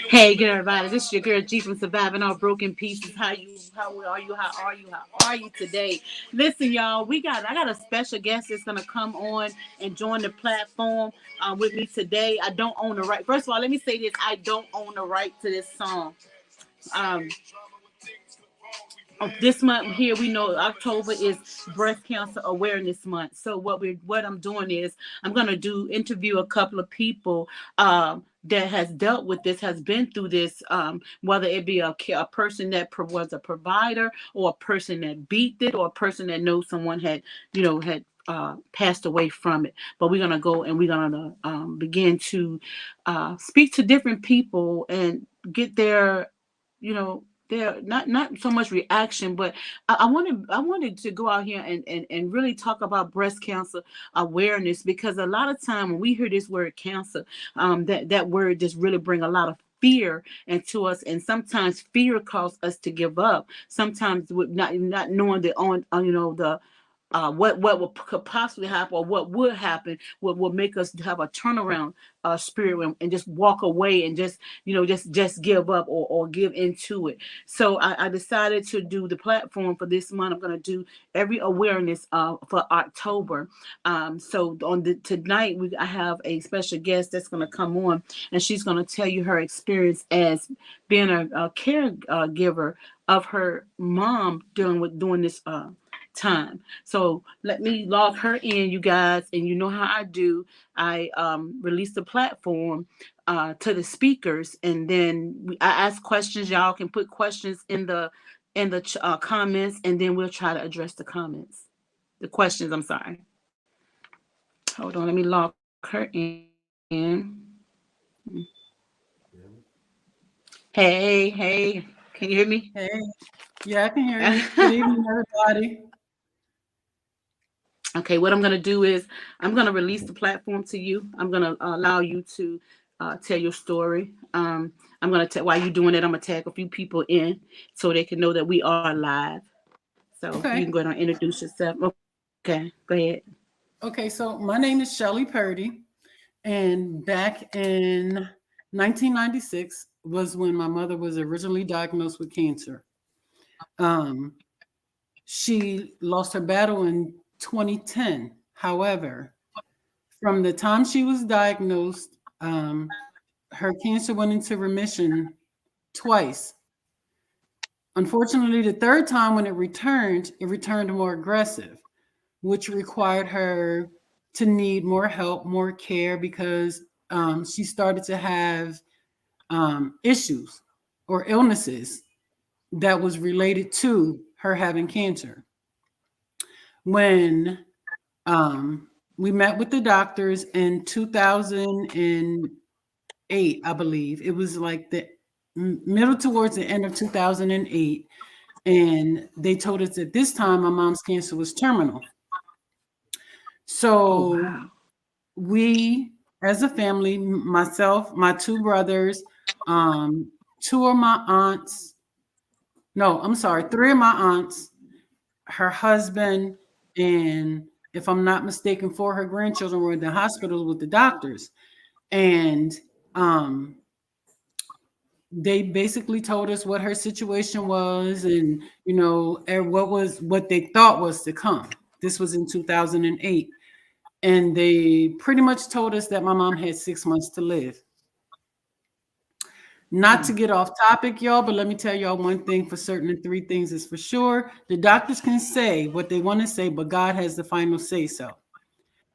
Hey, good everybody. This is your girl G from Surviving All Broken Pieces. How are you today? Listen, y'all, I got a special guest that's gonna come on and join the platform with me today. I don't own the right. First of all, let me say this: I don't own the right to this song. Um, this month here, we know October is Breast Cancer Awareness Month. So what I'm doing is I'm gonna interview a couple of people that has dealt with this, has been through this, whether it be a person that was a provider, or a person that beat it, or a person that knows someone had passed away from it. But we're gonna go and we're gonna begin to speak to different people and get their, they're not so much reaction, but I wanted to go out here and really talk about breast cancer awareness, because a lot of time when we hear this word cancer, that word just really bring a lot of fear into us, and sometimes fear causes us to give up. Sometimes with not knowing the what could possibly happen, or what would happen, what will make us have a turnaround spirit, and just walk away and just give up, or give into it. So I decided to do the platform for this month. I'm going to do every awareness for October. So tonight I have a special guest that's going to come on, and she's going to tell you her experience as being a caregiver of her mom doing this time. So let me log her in, you guys, and you know how I do. I release the platform to the speakers, and then I ask questions. Y'all can put questions in the comments, and then we'll try to address the questions. I'm sorry. Hold on, let me log her in. Hey, can you hear me? Hey, yeah, I can hear you. Good evening, everybody. Okay, what I'm going to do is I'm going to release the platform to you. I'm going to allow you to tell your story. I'm going to while you're doing it, I'm going to tag a few people in so they can know that we are live. So you can Okay. go ahead and introduce yourself. Okay, go ahead. Okay, so my name is Shelly Purdy, and back in 1996 was when my mother was originally diagnosed with cancer. Um, she lost her battle in 2010. However, from the time she was diagnosed, her cancer went into remission twice. Unfortunately, the third time when it returned more aggressive, which required her to need more help, more care, because she started to have issues or illnesses that was related to her having cancer. When we met with the doctors in 2008, I believe it was like the middle towards the end of 2008, and they told us that this time my mom's cancer was terminal. Oh So wow. we, as a family, myself, my two brothers, two of my aunts, no, I'm sorry, three of my aunts, her husband, and if I'm not mistaken, four of her grandchildren were in the hospital with the doctors. And um, they basically told us what her situation was, and and what they thought was to come. This was in 2008. And they pretty much told us that my mom had 6 months to live. Not to get off topic, y'all, but let me tell y'all one thing for certain, and three things is for sure. The doctors can say what they want to say, but God has the final say so.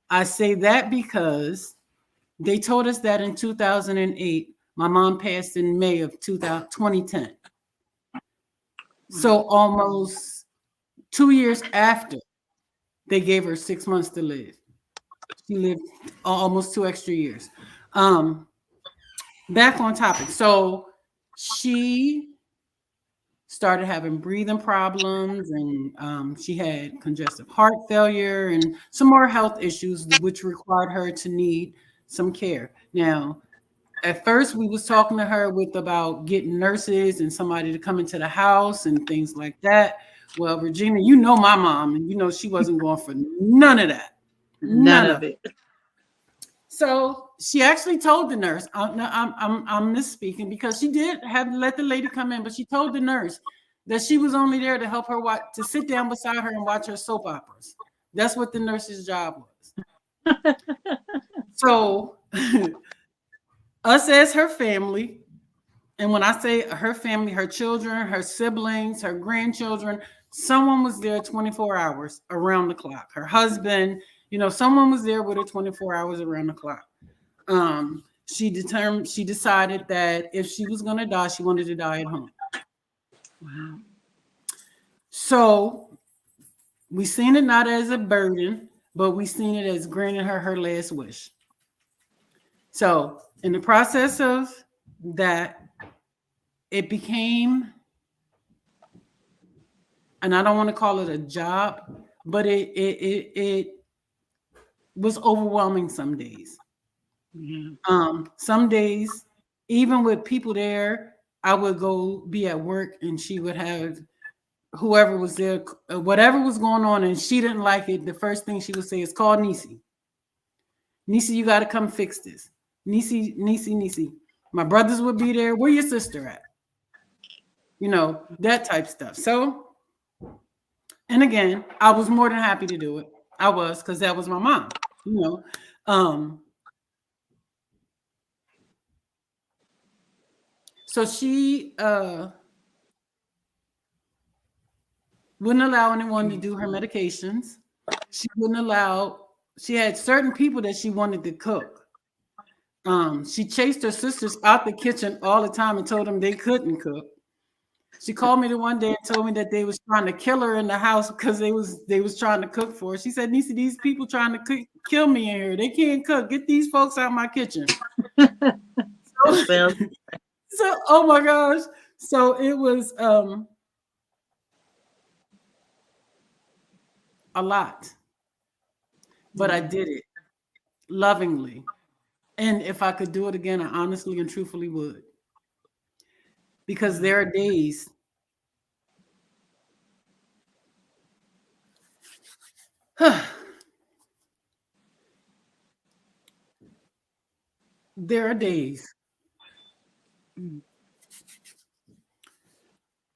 I say that because they told us that in 2008. My mom passed in May of 2010. So almost 2 years after, they gave her 6 months to live. She lived almost 2 extra years. Back on topic. So she started having breathing problems, and she had congestive heart failure and some more health issues, which required her to need some care. Now, at first, we was talking to her about getting nurses and somebody to come into the house and things like that. Well, Regina, you know my mom, and you know she wasn't going for none of that. None None of of it. it. So she actually told the nurse, no, I'm misspeaking because she did have let the lady come in, but she told the nurse that she was only there to help her watch, to sit down beside her and watch her soap operas. That's what the nurse's job was. So us as her family, and when I say her family, her children, her siblings, her grandchildren, someone was there 24 hours around the clock. Her husband, someone was there with her 24 hours around the clock. She decided that if she was going to die, she wanted to die at home. Wow. So we seen it not as a burden, but we seen it as granting her last wish. So in the process of that, it became, and I don't want to call it a job, but it was overwhelming some days. Yeah. Some days, even with people there, I would go be at work and she would have whoever was there, whatever was going on, and she didn't like it. The first thing she would say is, call Nisi. Nisi, you got to come fix this. Nisi, Nisi, Nisi. My brothers would be there. Where your sister at? That type stuff. So, and again, I was more than happy to do it. I was, because that was my mom, So she wouldn't allow anyone to do her medications. She had certain people that she wanted to cook. She chased her sisters out the kitchen all the time and told them they couldn't cook. She called me the one day and told me that they was trying to kill her in the house because they was trying to cook for her. She said, Nisi, these people trying to kill me in here. They can't cook. Get these folks out of my kitchen. So, oh my gosh. So it was a lot. But I did it lovingly. And if I could do it again, I honestly and truthfully would. Because there are days there are days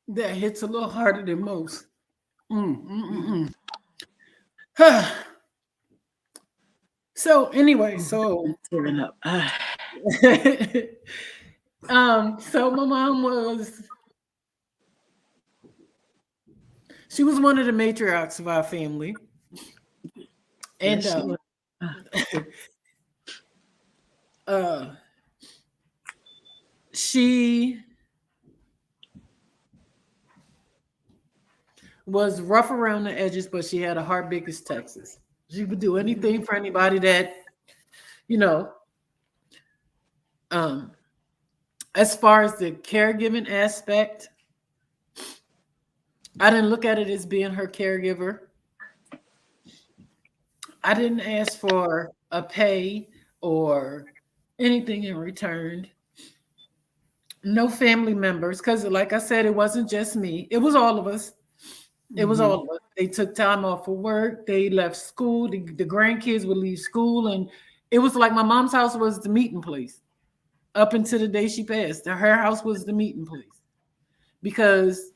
that hits a little harder than most. So anyway, so Tearing up. So my mom she was one of the matriarchs of our family. And she was rough around the edges, but she had a heart big as Texas. She would do anything for anybody that, as far as the caregiving aspect, I didn't look at it as being her caregiver. I didn't ask for a pay or anything in return. No family members, because like I said, it wasn't just me. It was all of us. It was all of us. They took time off for work. They left school. The grandkids would leave school. And it was like my mom's house was the meeting place up until the day she passed. Her house was the meeting place because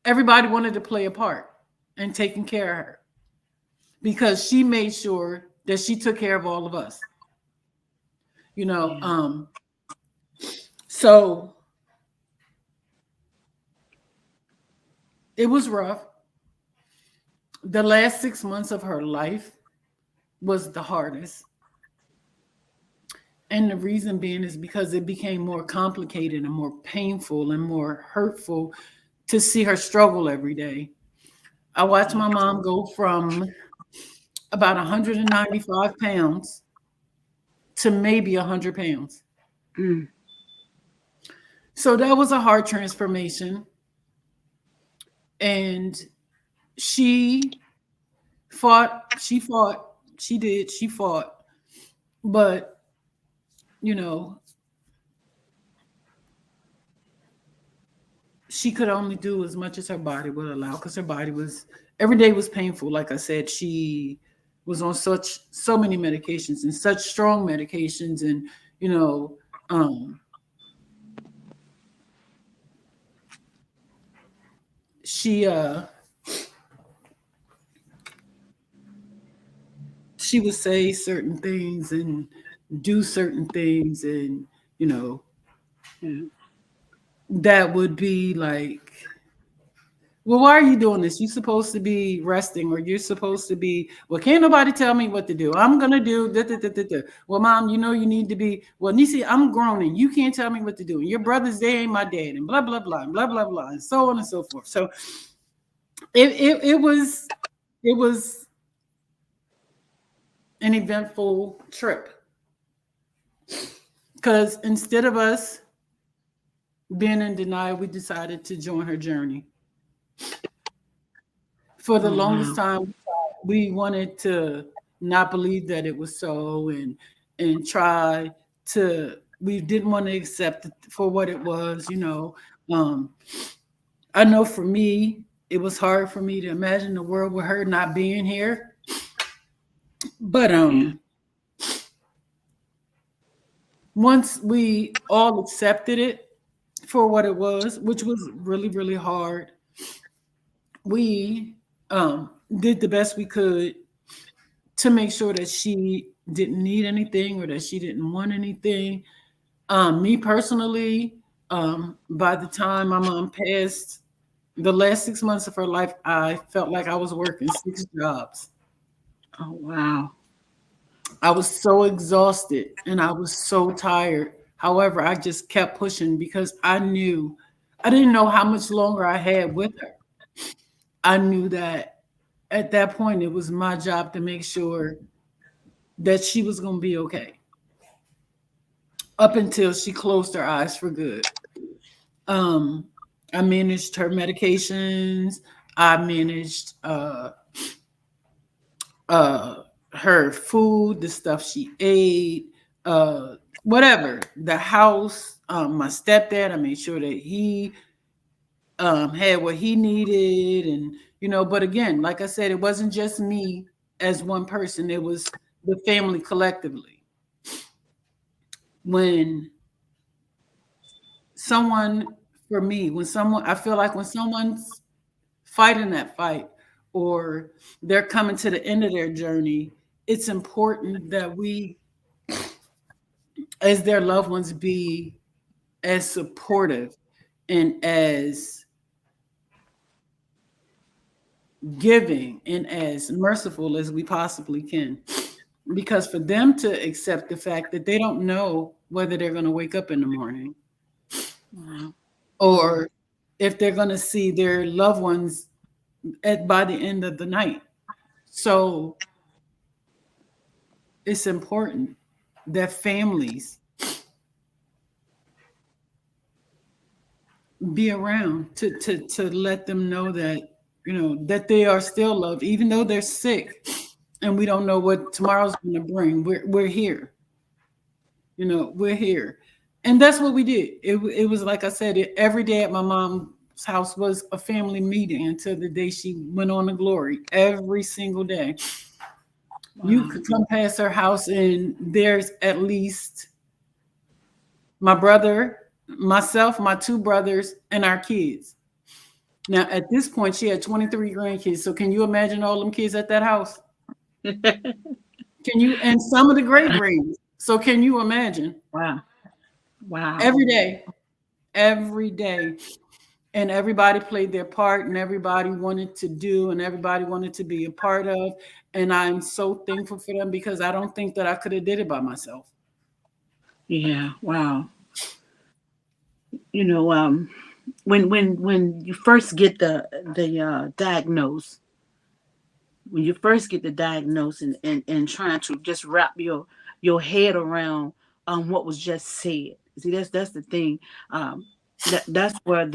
everybody wanted to play a part in taking care of her because she made sure that she took care of all of us. So it was rough. The last 6 months of her life was the hardest. And the reason being is because it became more complicated and more painful and more hurtful to see her struggle every day. I watched my mom go from about 195 pounds to maybe 100 pounds. So that was a hard transformation. And she fought. But, she could only do as much as her body would allow because her body every day was painful. Like I said, she was on so many medications and such strong medications, and you know, um, she she would say certain things and do certain things, and you know, Yeah. that would be like, well, why are you doing this? You're supposed to be resting, or you're supposed to be, well, can't nobody tell me what to do. I'm going to do, da, da, da, da, da. Well, mom, you know, you need to be, well, Nisi, I'm grown and you can't tell me what to do. And your brothers, they ain't my dad, and blah, blah, blah, and blah, blah, blah, and so on and so forth. So it was an eventful trip, because instead of us being in denial, we decided to join her journey. For the Oh, longest wow. time, we wanted to not believe that it was so, and try to, we didn't want to accept it for what it was, you know. um I know for me, it was hard for me to imagine the world with her not being here, but Yeah. once we all accepted it for what it was, which was really, really hard, we did the best we could to make sure that she didn't need anything or that she didn't want anything. Me personally, by the time my mom passed, the last 6 months of her life, I felt like I was working 6 jobs. Oh, wow. I was so exhausted and I was so tired. However, I just kept pushing because I didn't know how much longer I had with her. I knew that at that point, it was my job to make sure that she was going to be okay up until she closed her eyes for good. Um, I managed her medications. I managed uh, her food, the stuff she ate, whatever. The house, my stepdad, I made sure that he had what he needed, and you know. But again, like I said, it wasn't just me as one person; it was the family collectively. When someone, for me, when someone, I feel like when someone's fighting that fight, or they're coming to the end of their journey, it's important that we, as their loved ones, be as supportive and as giving and as merciful as we possibly can. Because for them to accept the fact that they don't know whether they're going to wake up in the morning, Wow. or if they're going to see their loved ones by the end of the night. So it's important that families be around to let them know that, you know, that they are still loved, even though they're sick and we don't know what tomorrow's going to bring. We're here. You know, we're here. And that's what we did. It was like I said, every day at my mom's house was a family meeting until the day she went on to glory. Every single day. You Wow. could come past her house and there's at least my brother, myself, my two brothers, and our kids. Now, at this point, she had 23 grandkids. So can you imagine all them kids at that house? Can you? And some of the great grands. So can you imagine? Wow. Wow. Every day, every day. And everybody played their part, and everybody wanted to do, and everybody wanted to be a part of. And I'm so thankful for them, because I don't think that I could have did it by myself. Yeah. Wow. You know, when you first get the diagnose, when you first get the diagnosis, and trying to just wrap your head around what was just said. See, that's the thing. Um, that's where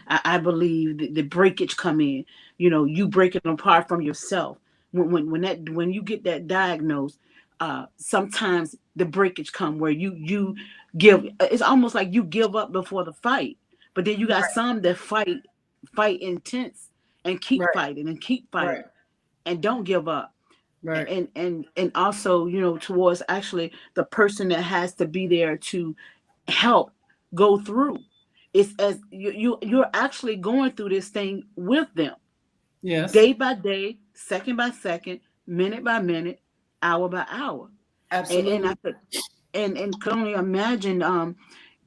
I believe the breakage come in. You know, you breaking apart from yourself. When you get that diagnosed, sometimes the breakage come where you give. It's almost like you give up before the fight, but then you got Right, some that fight intense and keep right, fighting and keep right. fighting and don't give up. Right. And also, you know, towards actually the person that has to be there to help go through. It's as you're actually going through this thing with them, Yes. day by day, second by second, minute by minute, hour by hour. And I Absolutely. could and could only imagine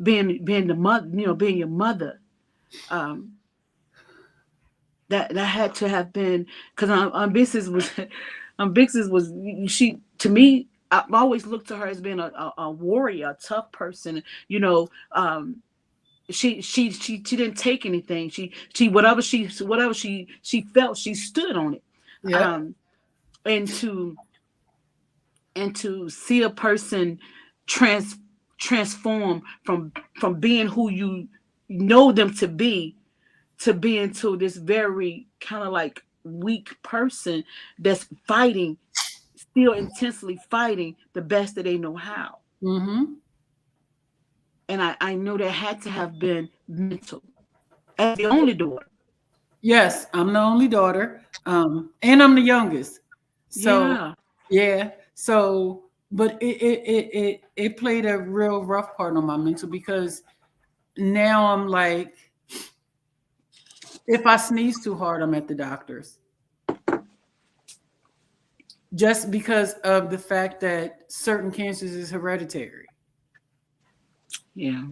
being the mother, you know, being your mother. Um, that had to have been because on Bix's was on Bix's was she to me. I always looked to her as being a warrior, a tough person. You know, she didn't take anything. She whatever she felt, she stood on it. Yep. Um, and to see a person trans transform from being who you know them to being to this very kind of like weak person that's fighting, still intensely fighting the best that they know how. Mm-hmm. And I know that had to have been mental as the only daughter. Yes, I'm the only daughter, and I'm the youngest. So Yeah. yeah, so but it played a real rough part on my mental because now I'm like, if I sneeze too hard, I'm at the doctor's. Just because of the fact that certain cancers is hereditary. Yeah.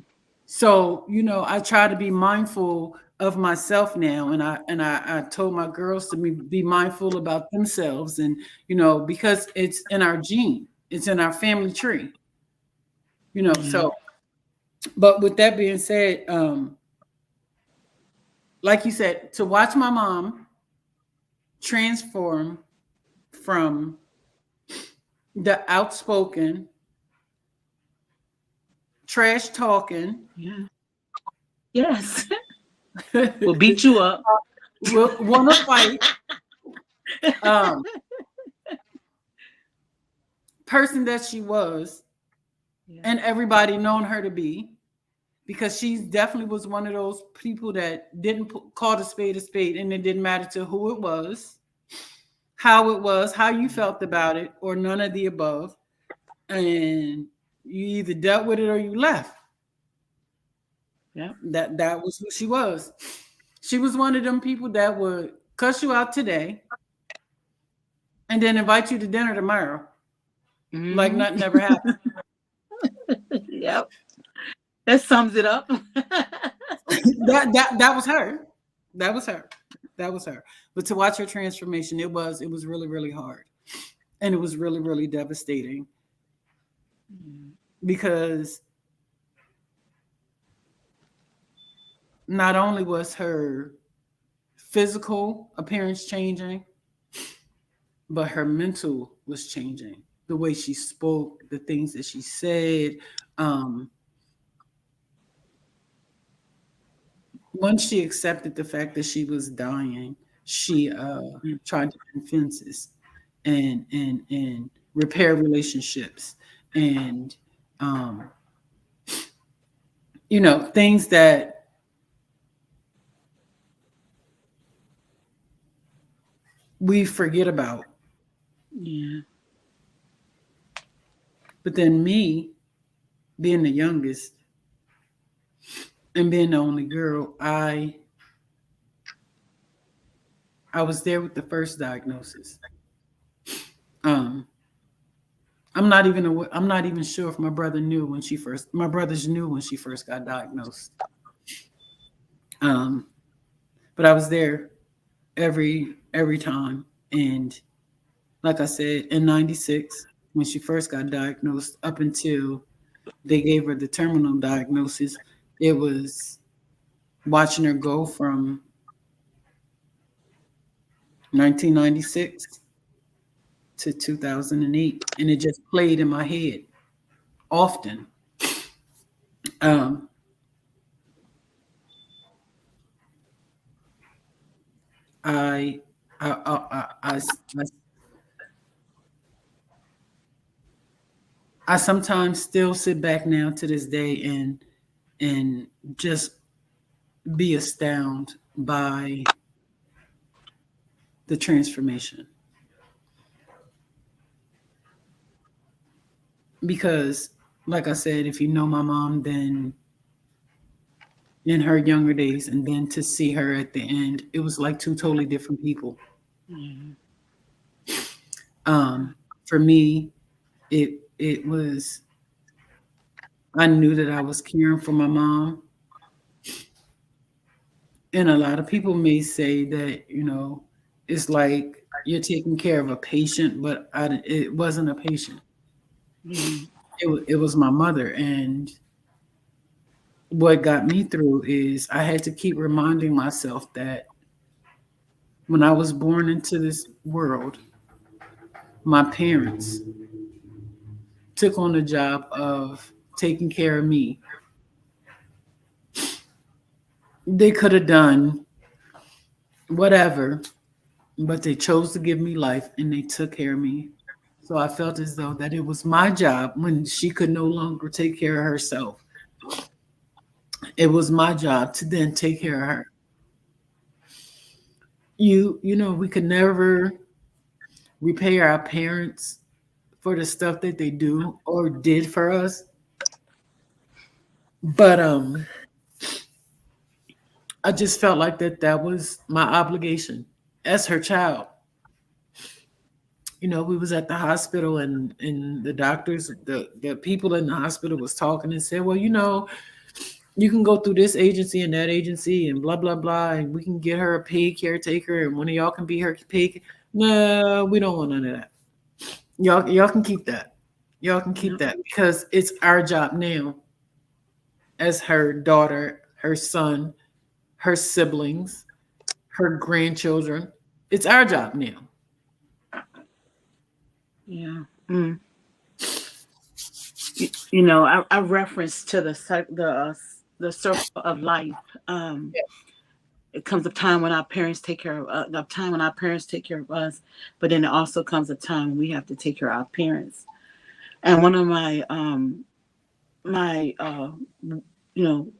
So, you know, I try to be mindful of myself now, and I told my girls to be mindful about themselves, and you know, because it's in our gene, it's in our family tree, you know. Yeah. So, but with that being said, like you said, to watch my mom transform from the outspoken, trash talking, Yeah. Yes. We'll beat you up. will want to fight, um, person that she was, Yeah. and everybody known her to be, because she definitely was one of those people that didn't call a spade, and it didn't matter to who it was, how you felt about it, or none of the above, and you either dealt with it or you left. Yeah. That was who she was. She was one of them people that would cuss you out today and then invite you to dinner tomorrow, like Hmm. nothing ever happened. Yep. That sums it up. That was her. That was her. That was her. But to watch her transformation, it was really really hard, and it was really really devastating because not only was her physical appearance changing, but her mental was changing. The way she spoke, the things that she said. Um, Once she accepted the fact that she was dying, she tried different fences and repair relationships and um, you know, things that we forget about. Yeah. But then me, being the youngest and being the only girl, I was there with the first diagnosis. Um, I'm not even sure if my brothers knew when she first got diagnosed. Um, but I was there every time. And like I said, in '96, when she first got diagnosed, up until they gave her the terminal diagnosis, it was watching her go from 1996 to 2008, and it just played in my head often. Um, I, I sometimes still sit back now to this day and just be astounded by the transformation. because, like I said, if you know my mom, then in her younger days, and then to see her at the end, it was like two totally different people. Mhm. Um, for me, it was, I knew that I was caring for my mom, and a lot of people may say that, it's like you're taking care of a patient, but it wasn't a patient. Mhm. It was my mother, and what got me through is I had to keep reminding myself that when I was born into this world, my parents took on the job of taking care of me. They could have done whatever, but they chose to give me life and they took care of me. So I felt as though that it was my job when she could no longer take care of herself. It was my job to then take care of her. We could never repay our parents for the stuff that they do or did for us. But I just felt like that was my obligation as her child. We was at the hospital, and the doctors, the people in the hospital was talking and said, well, you can go through this agency and that agency and blah blah blah, and we can get her a paid caretaker, and one of y'all can be her paid. No, we don't want none of that. Y'all can keep that. Y'all can keep Yep. that because it's our job now as her daughter, her son, her siblings, her grandchildren. It's our job now. Yeah. Mm. I reference to the circle of life. It comes a time when our parents take care of the time when our parents take care of us, but then it also comes a time when we have to take care of our parents. And one of my you know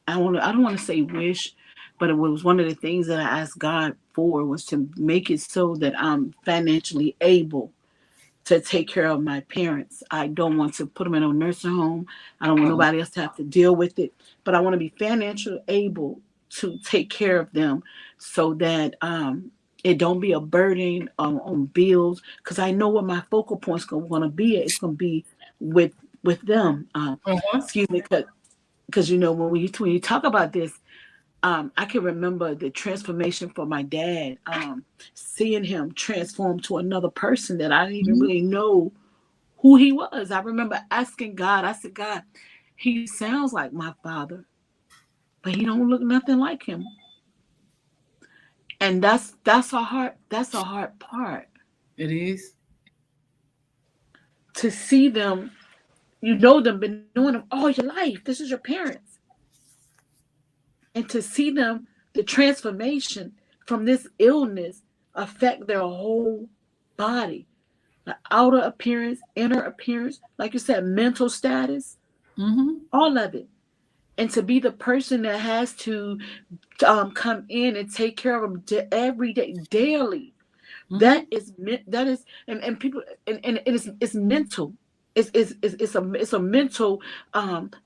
I don't want to say wish, but it was one of the things that I asked God for was to make it so that I'm financially able to take care of my parents. I don't want to put them in a nursing home. I don't want nobody else to have to deal with it, but I want to be financially able to take care of them so that it don't be a burden on bills, because I know what my focal point's going to be. It's going to be with them. Uh-huh. Excuse me, because when you talk about this, I can remember the transformation for my dad, seeing him transform to another person that I didn't even Mhm. really know who he was. I remember asking God, I said, God, he sounds like my father, but he don't look nothing like him. And that's a hard part It is. to see them. You know them, been knowing them all your life. This is your parents. And to see them, the transformation from this illness affect their whole body, the outer appearance, inner appearance, like you said, mental status, Hmm. all of it. And to be the person that has to come in and take care of them every day, daily. Hmm. That is, and people, and it's mental. It's a mental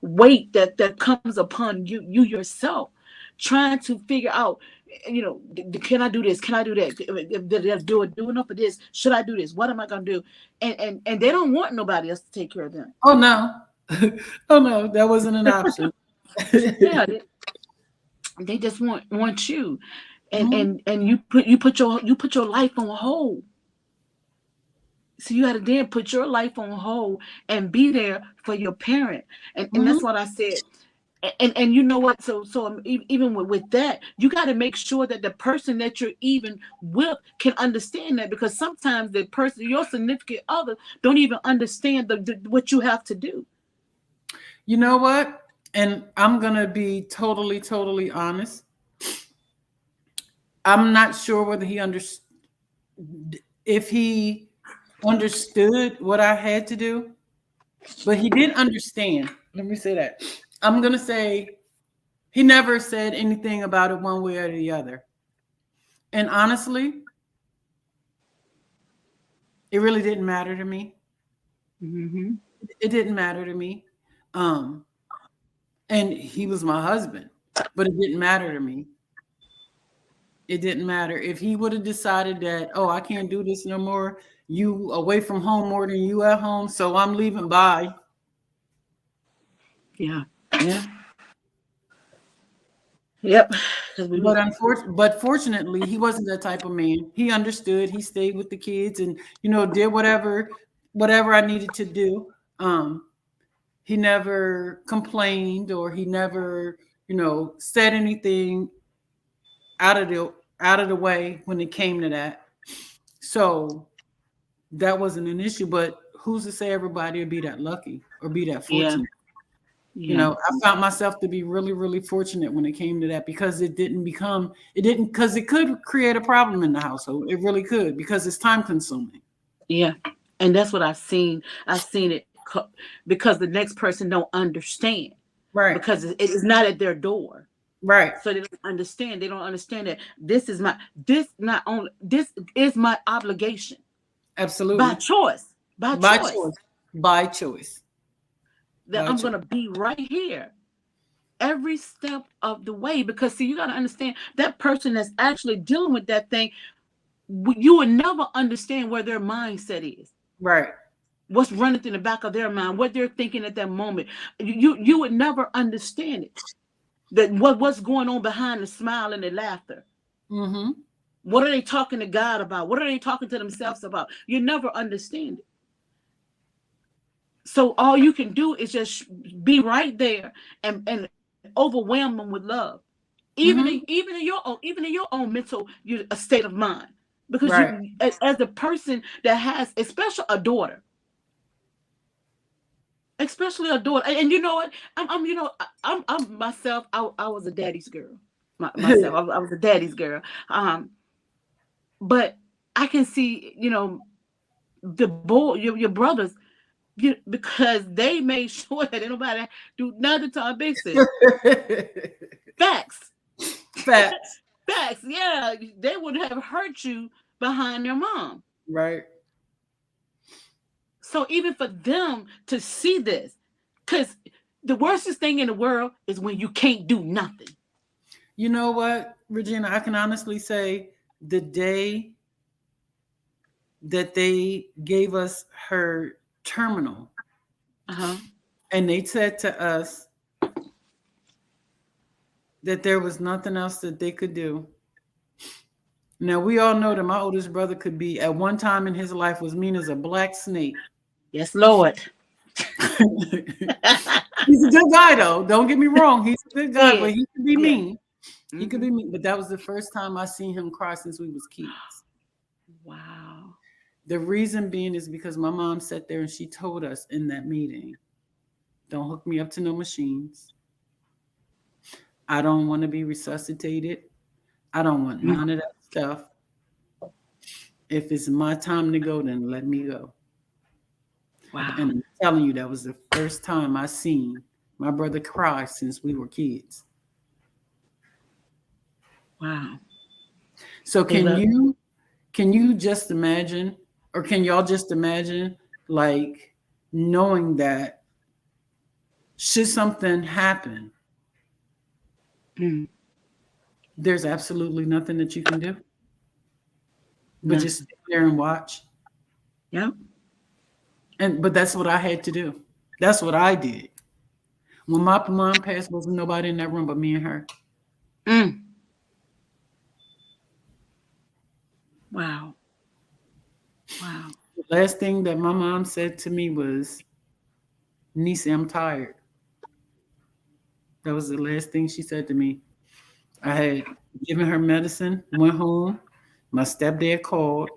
weight that comes upon you yourself, trying to figure out, can I do this? Can I do that? Did I do enough of this? Should I do this? What am I gonna do? And they don't want nobody else to take care of them. Oh no. Oh no, that wasn't an option. Yeah, they just want you, and Mhm. and you put your life on hold. So you got to then put your life on hold and be there for your parent. And that's Mhm. what I said. And you know what? Even with that, you got to make sure that the person that you're even with can understand that, because sometimes the person, your significant other, don't even understand what you have to do. You know what? And I'm gonna be totally, totally honest. I'm not sure whether he understood, if he understood what I had to do, but he did understand. Let me say that. I'm gonna say he never said anything about it one way or the other. And honestly, it really didn't matter to me. Hmm. It didn't matter to me. Um, and he was my husband, but it didn't matter to me. It didn't matter. If he would have decided that, oh, I can't do this no more, you away from home more than you at home, so I'm leaving. Bye. Yeah. Yeah. Yep. But fortunately, he wasn't that type of man. He understood. He stayed with the kids and did whatever I needed to do. He never complained or he never said anything out of the way when it came to that. So that wasn't an issue. But who's to say everybody would be that lucky or be that fortunate? Yeah. I found myself to be really, really fortunate when it came to that because because it could create a problem in the household. It really could because it's time consuming. Yeah. And that's what I've seen. I've seen it because the next person don't understand. Right. Because it is not at their door. Right. So they don't understand. They don't understand that this is my obligation. Absolutely. By choice. By choice. That I'm going to be right here every step of the way. Because, see, you got to understand that person that's actually dealing with that thing, you would never understand where their mindset is. Right. What's running through the back of their mind, what they're thinking at that moment. You would never understand it. That what's going on behind the smile and the laughter. Mm-hmm. What are they talking to God about? What are they talking to themselves about? You never understand it. So all you can do is just be right there and overwhelm them with love, even in your own mental state of mind, because right. you as a person that has, especially a daughter, and you know what, I'm myself. I was a daddy's girl myself. I was a daddy's girl, but I can see the boy, your brothers. Because they made sure that nobody do nothing to our big sis. Facts. Yeah, they would have hurt you behind their mom. Right. So even for them to see this, because the worstest thing in the world is when you can't do nothing. You know what, Regina? I can honestly say the day that they gave us her terminal, and they said to us that there was nothing else that they could do. Now we all know that my oldest brother could be, at one time in his life, was mean as a black snake. Yes, Lord. He's a good guy, though. Don't get me wrong. He's a good guy, but he could be mean. Mm-hmm. He could be mean. But that was the first time I seen him cry since we was kids. Wow. The reason being is because my mom sat there and she told us in that meeting, don't hook me up to no machines. I don't want to be resuscitated. I don't want none of that stuff. If it's my time to go, then let me go. Wow. And I'm telling you, that was the first time I seen my brother cry since we were kids. Wow. So can you just imagine, or can y'all just imagine, like, knowing that should something happen, there's absolutely nothing that you can do but just sit there and watch. Yep. But that's what I had to do. That's what I did. When my mom passed, wasn't nobody in that room but me and her. Wow. Wow. The last thing that my mom said to me was, "Niece, I'm tired." That was the last thing she said to me. I had given her medicine, went home. My stepdad called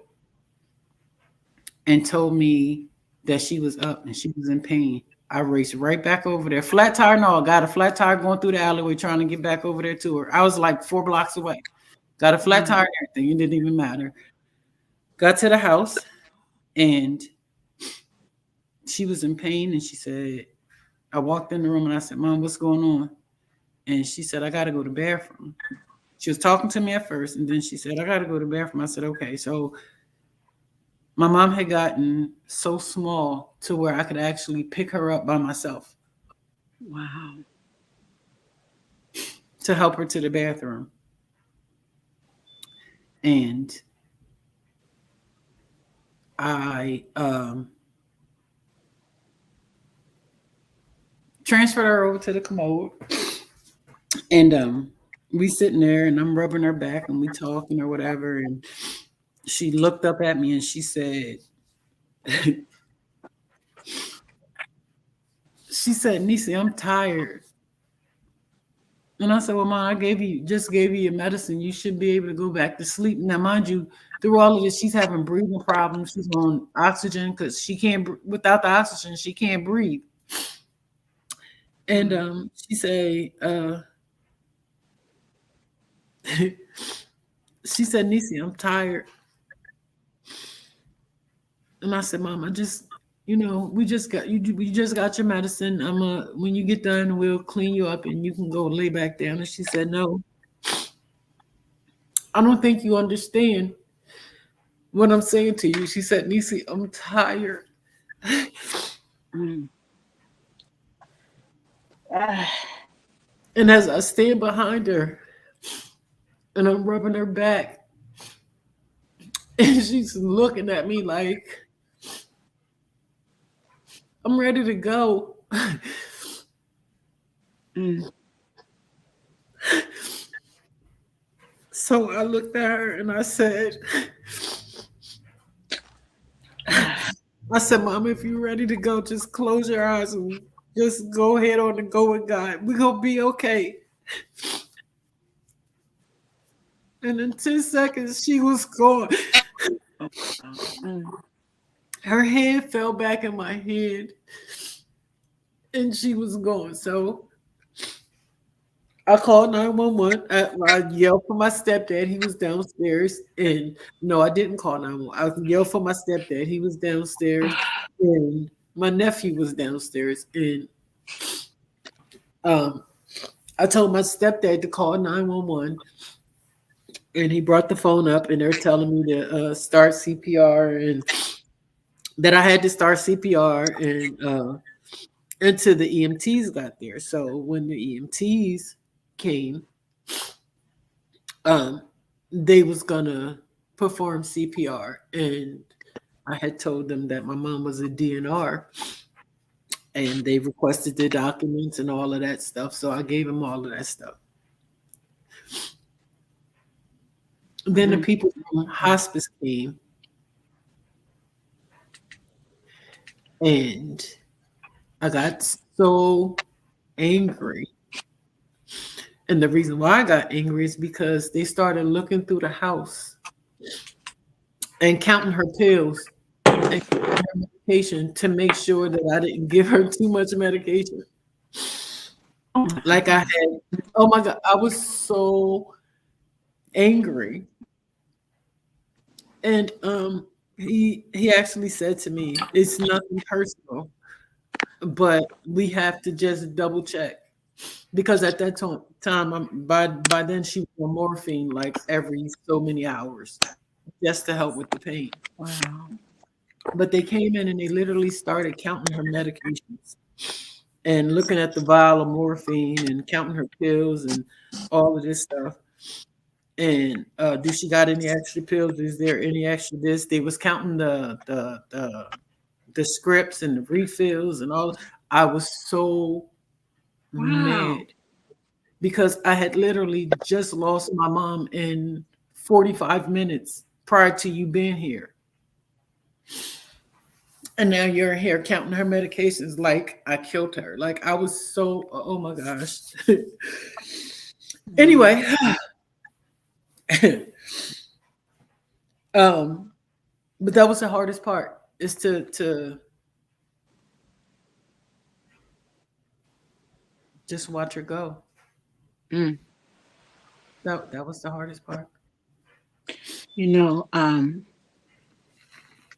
and told me that she was up and she was in pain. I raced right back over there. Flat tire, no, got a flat tire going through the alleyway trying to get back over there to her. I was like 4 blocks away. Got a flat tire and everything. It didn't even matter. Got to the house and she was in pain. And she said, I walked in the room and I said, Mom, what's going on? And she said, I got to go to the bathroom. She was talking to me at first. And then she said, I got to go to the bathroom. I said, okay. So My mom had gotten so small to where I could actually pick her up by myself Wow. to help her to the bathroom. And I transferred her over to the commode. And we sitting there and I'm rubbing her back and we talking or whatever. And she looked up at me and she said, Nisi, I'm tired. And I said, well, Mom, just gave you your medicine. You should be able to go back to sleep. Now, mind you, through all of this, she's having breathing problems. She's on oxygen because she can't, without the oxygen, she can't breathe. And she said, she said, Nisi, I'm tired. And I said, Mom, we just got your medicine. When you get done, we'll clean you up and you can go lay back down. And she said, no, I don't think you understand what I'm saying to you. She said, Nisi, I'm tired. Mm. And as I stand behind her and I'm rubbing her back, and she's looking at me like, I'm ready to go. Mm. So I looked at her and I said, Mom, if you're ready to go, just close your eyes and just go ahead on and go with God. We're going to be okay. And in 10 seconds, she was gone. Mm. Her head fell back in my hand and she was gone. So I called 911. I yelled for my stepdad. He was downstairs. And no, I didn't call 911. I yelled for my stepdad. He was downstairs. And my nephew was downstairs. And I told my stepdad to call 911. And he brought the phone up and they're telling me to start CPR and that I had to start CPR and until the EMTs got there. So when the EMTs came, they was gonna perform CPR, and I had told them that my mom was a DNR, and they requested the documents and all of that stuff. So I gave them all of that stuff. Then the people from hospice came, and I got so angry. And the reason why I got angry is because they started looking through the house and counting her pills and her medication to make sure that I didn't give her too much medication. Like I had, oh my God, I was so angry. And he actually said to me, it's nothing personal, but we have to just double check. Because at that time, by then she was on morphine like every so many hours just to help with the pain. Wow. But they came in and they literally started counting her medications and looking at the vial of morphine and counting her pills and all of this stuff. And do she got any extra pills? Is there any extra this? They was counting the scripts and the refills and all. I was so mad because I had literally just lost my mom in 45 minutes prior to you being here. And now you're here counting her medications like I killed her. Like I was so, oh my gosh. Anyway, but that was the hardest part, is to just watch her go. Mm. That was the hardest part.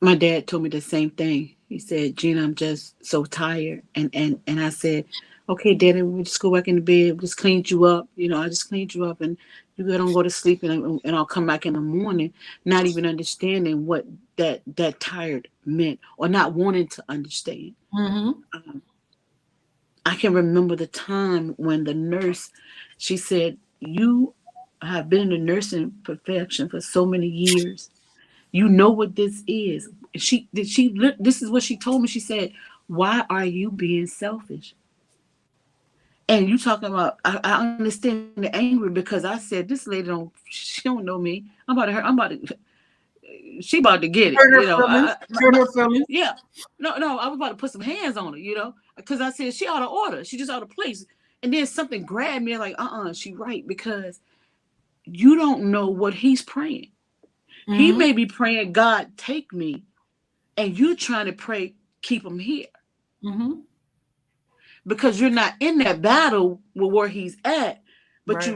My dad told me the same thing. He said, Gina, I'm just so tired. And I said, okay, Daddy, we just go back in the bed. We just cleaned you up. I just cleaned you up, and you don't go to sleep, and I'll come back in the morning, not even understanding what that tired meant, or not wanting to understand. Mm-hmm. I can remember the time when the nurse, she said, "You have been in the nursing profession for so many years. You know what this is." This is what she told me. She said, "Why are you being selfish?" And you talking about, I understand the angry, because I said, this lady she don't know me. She about to get it. Hurt her feelings. Hurt her feelings. Yeah. No, I was about to put some hands on her, because I said she out of order. She just out of place. And then something grabbed me like, she right, because you don't know what he's praying. Mm-hmm. He may be praying, God, take me, and you trying to pray, keep him here. Mm-hmm. Because you're not in that battle with where he's at, but right. you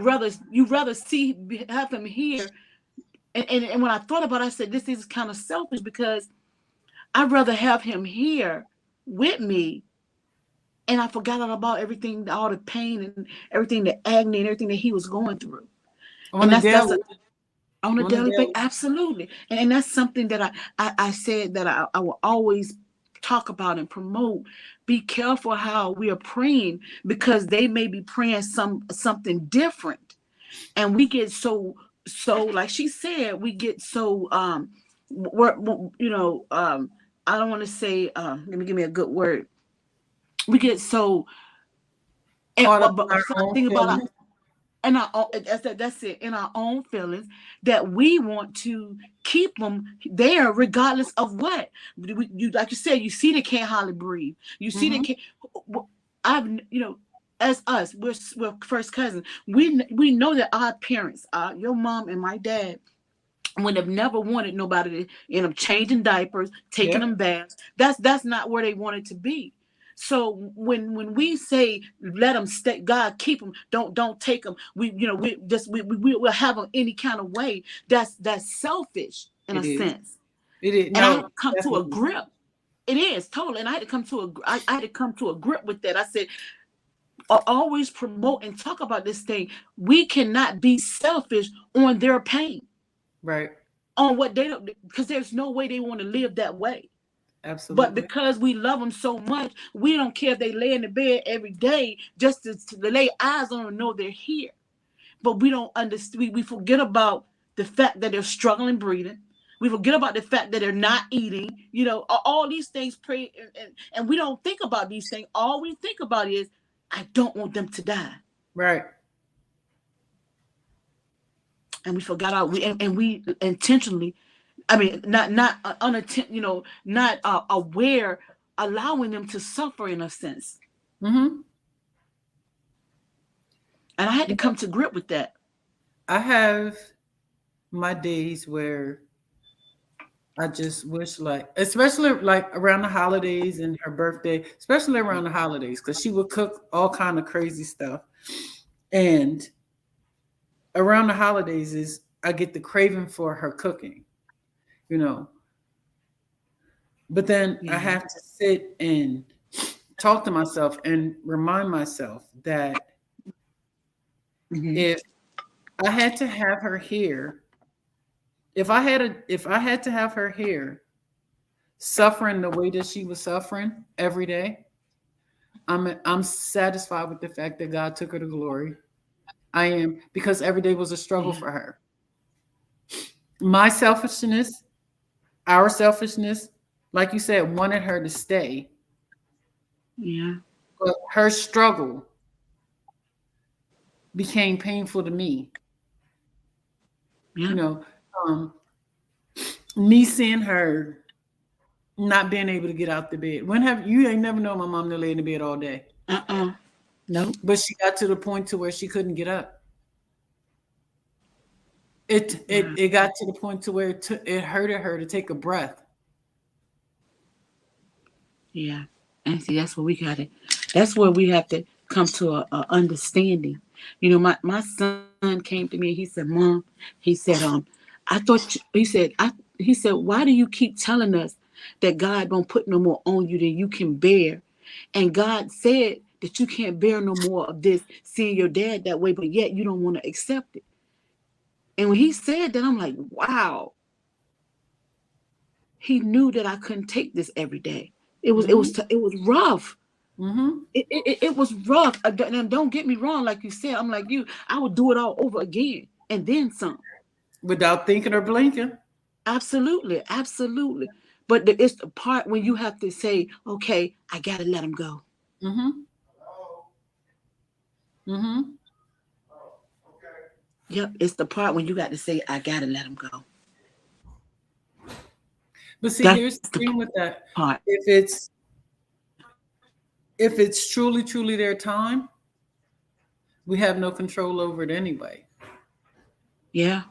rather have him here. And when I thought about it, I said, this is kind of selfish, because I'd rather have him here with me, and I forgot all about everything, all the pain and everything, the agony and everything that he was going through. On a daily basis, absolutely. And that's something that I said that I will always talk about and promote. Be careful how we are praying, because they may be praying something different, and we get so like she said, we get so I don't want to say let me give me a good word. We get so something about and that's it, in our own feelings, that we want to keep them there regardless of what. You like you said, you see they can't hardly breathe. You see they can't. As us, we're first cousins. We know that our parents, your mom and my dad, would have never wanted nobody to end up changing diapers, taking them baths. That's not where they wanted to be. So when we say let them stay, God keep them, don't take them. We'll have them any kind of way. That's selfish in a sense. It is. And I had to come to a grip. It is totally. And I had to come to a grip with that. I said, always promote and talk about this thing. We cannot be selfish on their pain, right? On what they don't, because there's no way they want to live that way. Absolutely. But because we love them so much, we don't care if they lay in the bed every day just to lay eyes on them and know they're here. But we don't understand. We forget about the fact that they're struggling breathing. We forget about the fact that they're not eating. All these things. And we don't think about these things. All we think about is, I don't want them to die. Right. And we forgot we intentionally, not aware, allowing them to suffer in a sense. Mm-hmm. And I had to come to grip with that. I have my days where I just wish, especially around the holidays and her birthday, especially around the holidays, because she would cook all kind of crazy stuff. And around the holidays I get the craving for her cooking, But then I have to sit and talk to myself and remind myself that if I had to have her here, if I had to have her here suffering the way that she was suffering every day, I'm satisfied with the fact that God took her to glory. I am, because every day was a struggle for her. My selfishness, our selfishness, like you said, wanted her to stay. Yeah. But her struggle became painful to me. Yeah. Me seeing her not being able to get out the bed. You ain't never known my mom to lay in the bed all day. No. But she got to the point to where she couldn't get up. It got to the point to where it hurted her to take a breath. Yeah. And see, that's where we have to come to a understanding. My son came to me and he said, Mom, he said, he said, why do you keep telling us that God don't put no more on you than you can bear? And God said that you can't bear no more of this, seeing your dad that way, but yet you don't want to accept it. And when he said that, I'm like, wow. He knew that I couldn't take this every day. It was rough. It was rough. And don't get me wrong, like you said, I'm like you. I would do it all over again and then some, without thinking or blinking. absolutely, absolutely. But it's the part when you have to say, okay, I gotta let him go. Yep, it's the part when you got to say, I gotta let him go. But see, That's here's the thing with that. part. If it's truly their time, we have no control over it anyway. Yeah.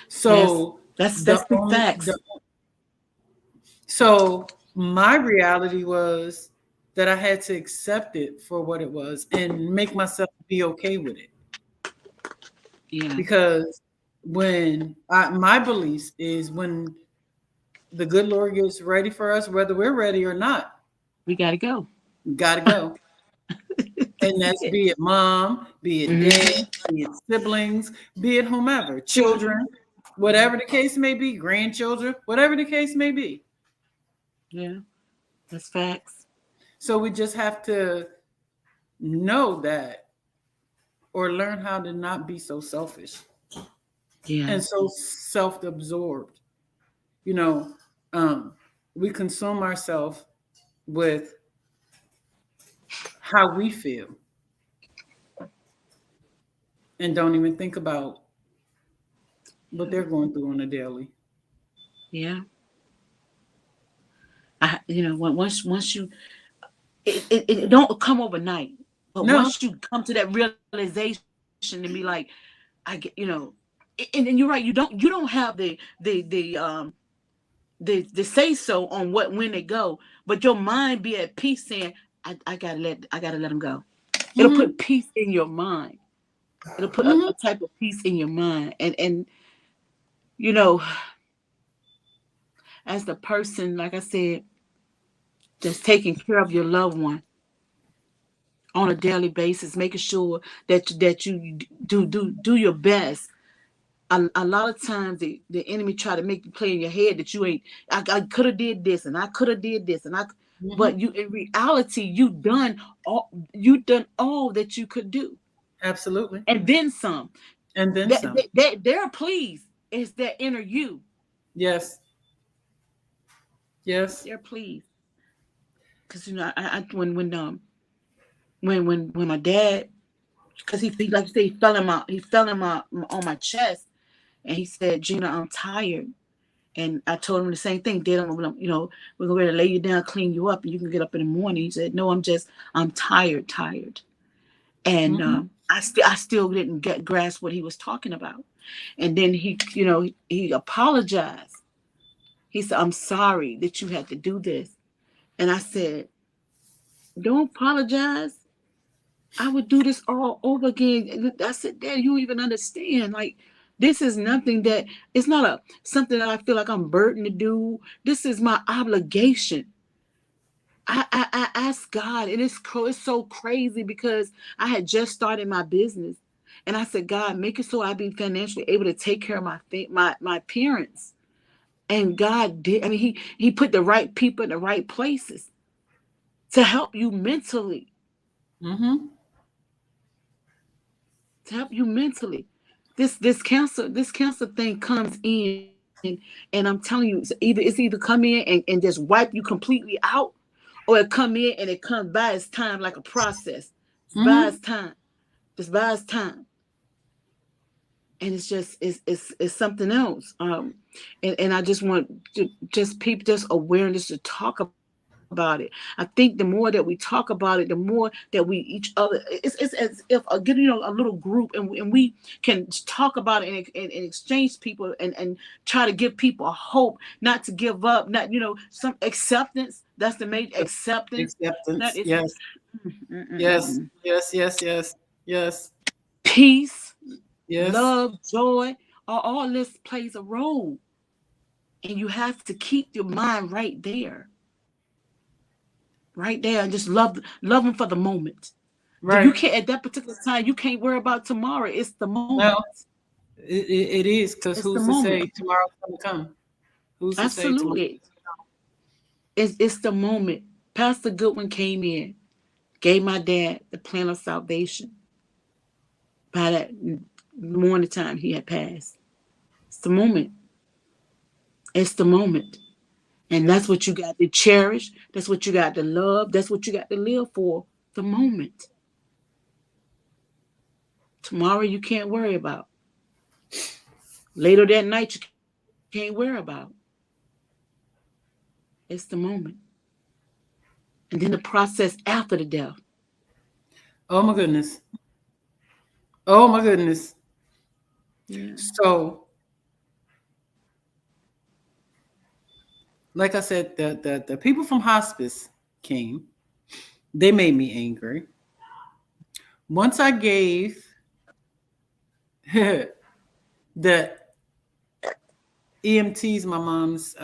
So yes. That's the facts. So my reality was that I had to accept it for what it was and make myself be okay with it. Yeah. Because when my beliefs is when the good Lord gets ready for us, whether we're ready or not, we gotta go. Gotta go. And that's be it mom, be it dad, be it siblings, be it whomever, children, whatever the case may be, grandchildren, whatever the case may be. Yeah, that's facts. So we just have to know that, or learn how to not be so selfish. Yeah. And so self-absorbed. We consume ourselves with how we feel and don't even think about what they're going through on a daily. Yeah. Once you, it don't come overnight, but once you come to that realization and be like, I get, and you're right, you don't have the say so on when they go, but your mind be at peace saying, I gotta let them go. It'll put peace in your mind. It'll put a type of peace in your mind, and as the person, like I said, that's taking care of your loved one on a daily basis, making sure that you do your best. A lot of times the enemy try to make you play in your head that you ain't. I could have did this and I could have did this and but you in reality you done all that you could do. Absolutely. And then some. And then some. They're pleased. It's that inner you. Yes. Yes. They're pleased. Because when my dad, because he like you say, he fell in on my chest, and he said, Gina, I'm tired. And I told him the same thing. Dad, we're going to lay you down, clean you up, and you can get up in the morning. He said, no, I'm tired. And I still didn't grasp what he was talking about. And then he apologized. He said, I'm sorry that you had to do this. And I said, don't apologize. I would do this all over again. I said, Dad, you don't even understand. Like, this is nothing that, it's not something that I feel like I'm burdened to do. This is my obligation. I asked God, and it's so crazy because I had just started my business. And I said, God, make it so I be financially able to take care of my parents. And God did. I mean, he put the right people in the right places to help you mentally. To help you mentally. This cancer thing comes in, and I'm telling you, it's either come in and just wipe you completely out, or it come in and it comes by its time like a process. It's by its time. Just by its time. And it's just it's something else. And I just want people awareness to talk about it. I think the more that we talk about it, the more that we each other, it's as if getting a little group and we can talk about it and exchange people and try to give people a hope, not to give up, not some acceptance. That's the major acceptance. Yes. Yes. Peace. Yes. Love, joy, all this plays a role. And you have to keep your mind right there. right there, and just love them for the moment. You Right. can't at that particular time. You can't worry about tomorrow. It's the moment. No, it is, because It's the who's to moment. say tomorrow's going to come? Who's to say tomorrow? Absolutely. It's the moment. Pastor Goodwin came in, gave my dad the plan of salvation. By that morning time, he had passed. It's the moment. It's the moment. And that's what you got to cherish. That's what you got to love. That's what you got to live for. The moment. Tomorrow you can't worry about. Later that night you can't worry about. It's the moment. And then the process after the death. Oh my goodness. Oh my goodness. Yeah. So, like I said, the people from hospice came. They made me angry. Once I gave the EMTs my mom's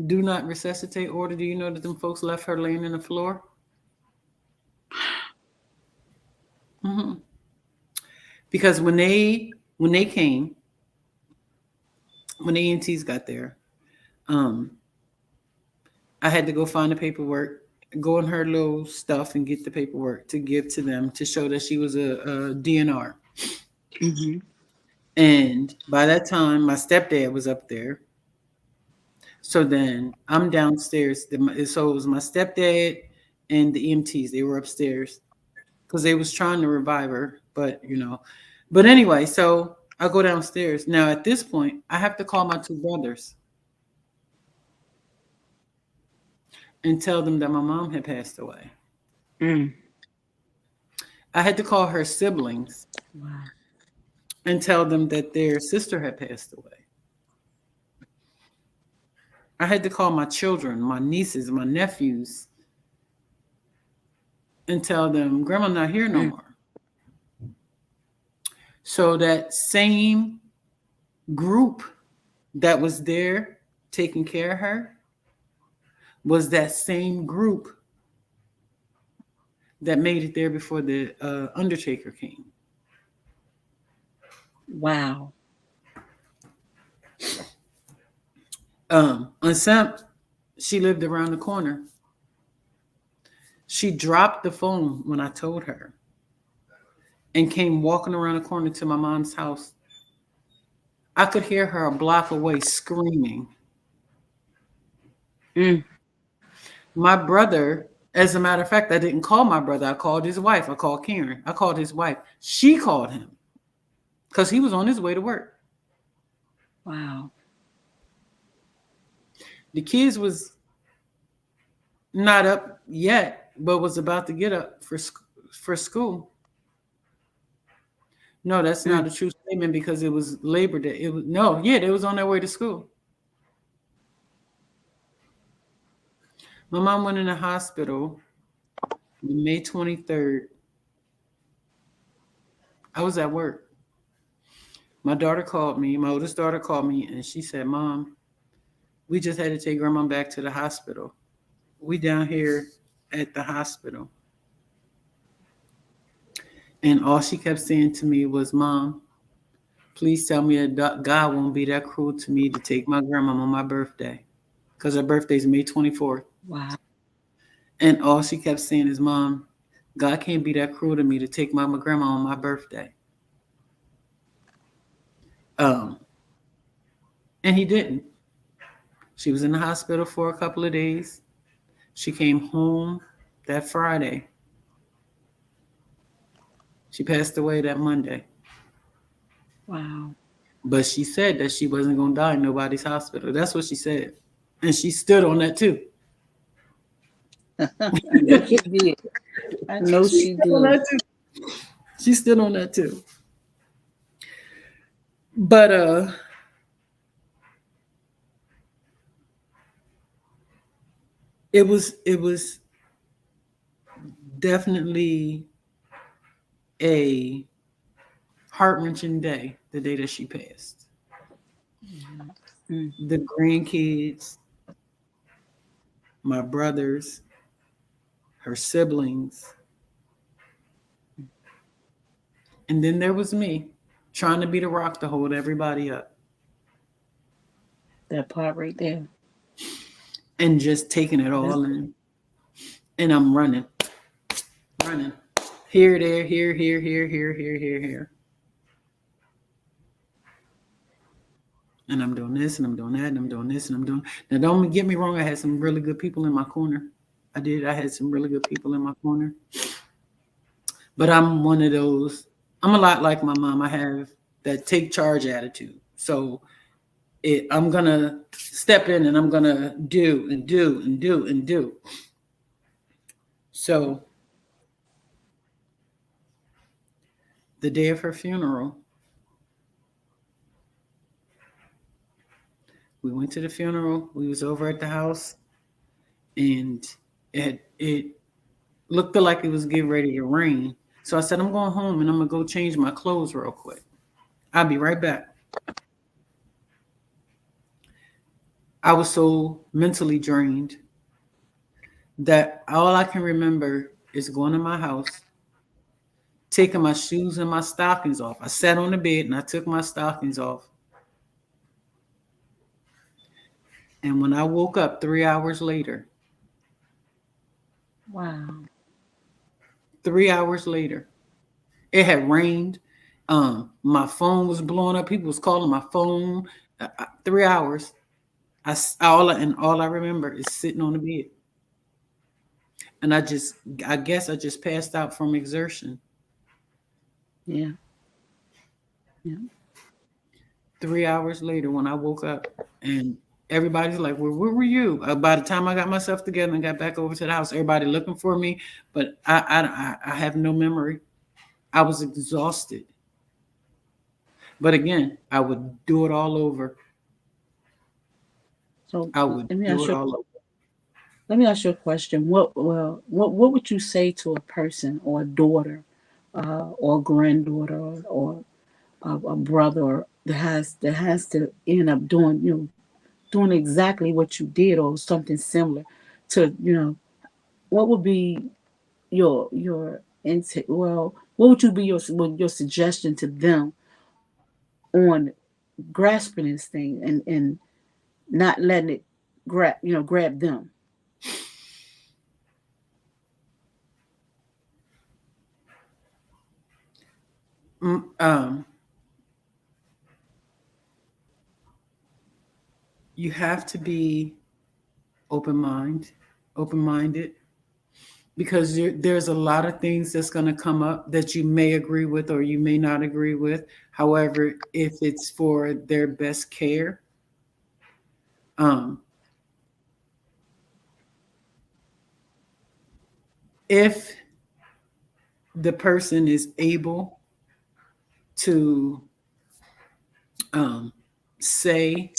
do not resuscitate order, do you know that them folks left her laying on the floor? Hmm. Because when they came, when the EMTs got there, um, I had to go find the paperwork, go in her little stuff and get the paperwork to give to them to show that she was a DNR. Mm-hmm. And by that time, my stepdad was up there. So then I'm downstairs. So it was my stepdad and the EMTs. They were upstairs because they was trying to revive her. But anyway, so I go downstairs. Now at this point, I have to call my two brothers and tell them that my mom had passed away. Mm. I had to call her siblings Wow. and tell them that their sister had passed away. I had to call my children, my nieces, my nephews, and tell them grandma not here no Mm. more. So that same group that was there taking care of her was that same group that made it there before the undertaker came. Wow. On Sam, she lived around the corner. She dropped the phone when I told her and came walking around the corner to my mom's house. I could hear her a block away screaming. Mm. My brother, as a matter of fact, I didn't call my brother. I called his wife. I called Karen. I called his wife. She called him because he was on his way to work. Wow. The kids was not up yet, but was about to get up for school. No, that's not Mm. a true statement because it was Labor Day. It was no, yeah, they was on their way to school. My mom went in the hospital on May 23rd. I was at work. My daughter called me, my oldest daughter called me, and she said, Mom, we just had to take grandma back to the hospital. We down here at the hospital. And all she kept saying to me was, Mom, please tell me that God won't be that cruel to me to take my grandma on my birthday. Because her birthday's May 24th. Wow. And all she kept saying is, Mom, God can't be that cruel to me to take my grandma on my birthday. And he didn't. She was in the hospital for a couple of days. She came home that Friday. She passed away that Monday. Wow. But she said that she wasn't going to die in nobody's hospital. That's what she said. And she stood on that too. I know she did. I know She she stood on did. that too. She stood on that too. But it was definitely a heart-wrenching day, the day that she passed. Mm. The grandkids, my brothers, her siblings. And then there was me trying to be the rock to hold everybody up. That part right there. And just taking it all in. And I'm running. Here, there, here, here. And I'm doing this and I'm doing that and I'm doing this and I'm doing. Now, don't get me wrong. I had some really good people in my corner. I had some really good people in my corner. But I'm one of those. I'm a lot like my mom. I have that take charge attitude. So I'm going to step in and I'm going to do and do and do and do. So the day of her funeral, we went to the funeral. We was over at the house, and it looked like it was getting ready to rain. So I said, I'm going home and I'm going to go change my clothes real quick. I'll be right back. I was so mentally drained that all I can remember is going to my house, taking my shoes and my stockings off. I sat on the bed and I took my stockings off. And when I woke up 3 hours later, Wow. 3 hours later, it had rained. My phone was blowing up. People was calling my phone. 3 hours. All I remember is sitting on the bed. And I guess I just passed out from exertion. Yeah. 3 hours later, when I woke up, and everybody's like, well, where were you? By the time I got myself together and got back over to the house, everybody looking for me, but I have no memory. I was exhausted. But again, I would do it all over. So I would do it all over. let me ask you a question. What would you say to a person or a daughter, or a granddaughter, or a brother that has to end up doing doing exactly what you did or something similar to what would be your what would you be your suggestion to them on grasping this thing and not letting it grab them? You have to be open-minded, because there's a lot of things that's going to come up that you may agree with or you may not agree with. However, if it's for their best care, if the person is able to say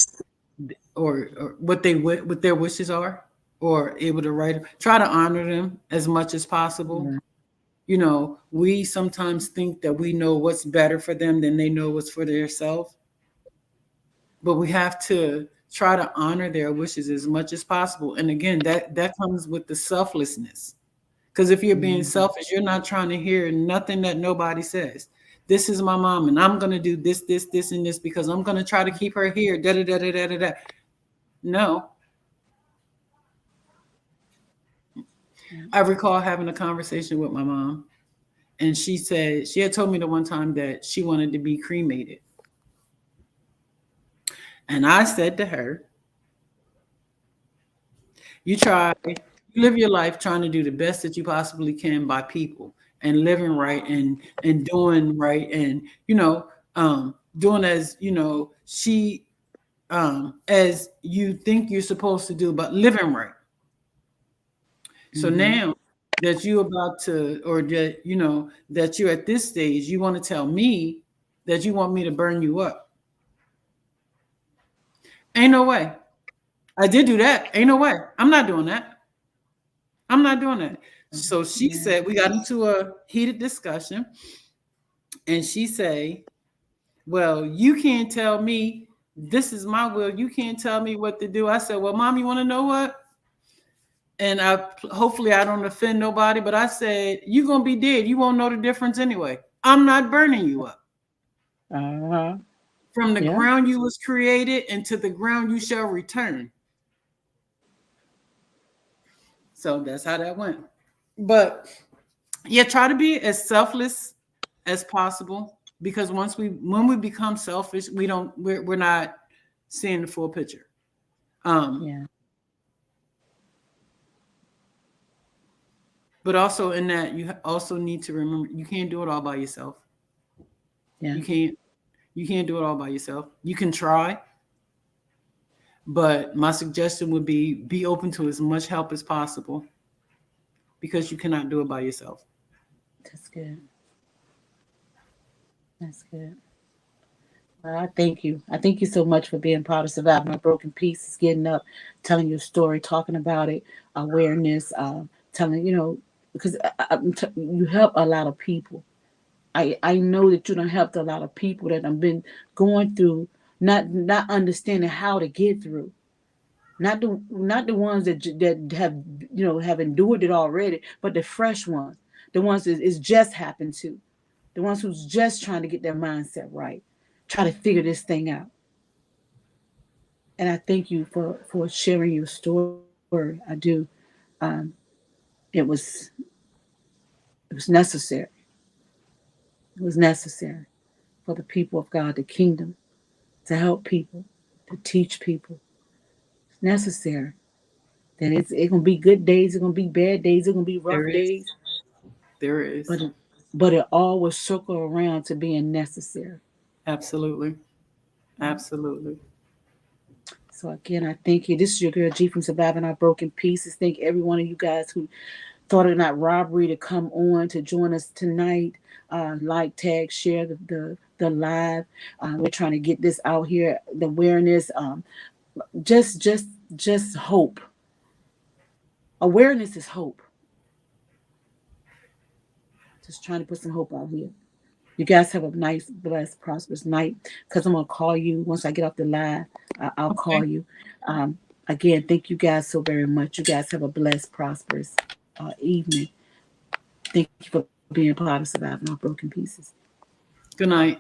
or what their wishes are, or able to try to honor them as much as possible. Yeah. We sometimes think that we know what's better for them than they know what's for themselves. But we have to try to honor their wishes as much as possible. And again, that comes with the selflessness. Because if you're being selfish, you're not trying to hear nothing that nobody says. This is my mom, and I'm going to do this, and this because I'm going to try to keep her here. Da da da da da da. No. I recall having a conversation with my mom, and she said she had told me the one time that she wanted to be cremated. And I said to her, you live your life trying to do the best that you possibly can by people and living right and doing right and, doing as, she, as you think you're supposed to do, but living right. So now that you're about to, or that, that you're at this stage, you want to tell me that you want me to burn you up. Ain't no way. I did do that. Ain't no way. I'm not doing that. I'm not doing that. So she said, we got into a heated discussion, and she said, well, you can't tell me, this is my will. You can't tell me what to do. I said, well, Mom, you want to know what? and hopefully I don't offend nobody, but I said, you're going to be dead. You won't know the difference anyway. I'm not burning you up. Uh-huh. From the Yeah. ground you was created, and to the ground you shall return. So that's how that went. But yeah, try to be as selfless as possible, because when we become selfish, we're not seeing the full picture. Yeah. But also in that, you also need to remember you can't do it all by yourself. Yeah. You can't do it all by yourself. You can try, but my suggestion would be open to as much help as possible, because you cannot do it by yourself. That's good. That's good. Well, I thank you. I thank you so much for being part of Surviving My Broken Pieces, getting up, telling your story, talking about it, awareness, telling, because you help a lot of people. I know that you done helped a lot of people that have been going through, not understanding how to get through. Not the ones that have have endured it already, but the fresh ones, the ones that it's just happened to, the ones who's just trying to get their mindset right, try to figure this thing out. And I thank you for sharing your story. I do. Um, it was necessary. It was necessary for the people of God, the kingdom, to help people, to teach people. It's necessary. That it's gonna be good days, it's gonna be bad days, it's gonna be rough There is. days, There is. but it all will circle around to being necessary. Absolutely. Absolutely. So again, I thank you. This is your girl G from Surviving Our Broken Pieces. Thank every one of you guys who thought it not robbery to come on to join us tonight. Like, tag, share the live. We're trying to get this out here, the awareness. Just hope. Awareness is hope. Just trying to put some hope out here. You guys have a nice, blessed, prosperous night. Because I'm going to call you once I get off the live. I'll call Okay. you. Again, thank you guys so very much. You guys have a blessed, prosperous evening. Thank you for being part of Surviving Our Broken Pieces. Good night.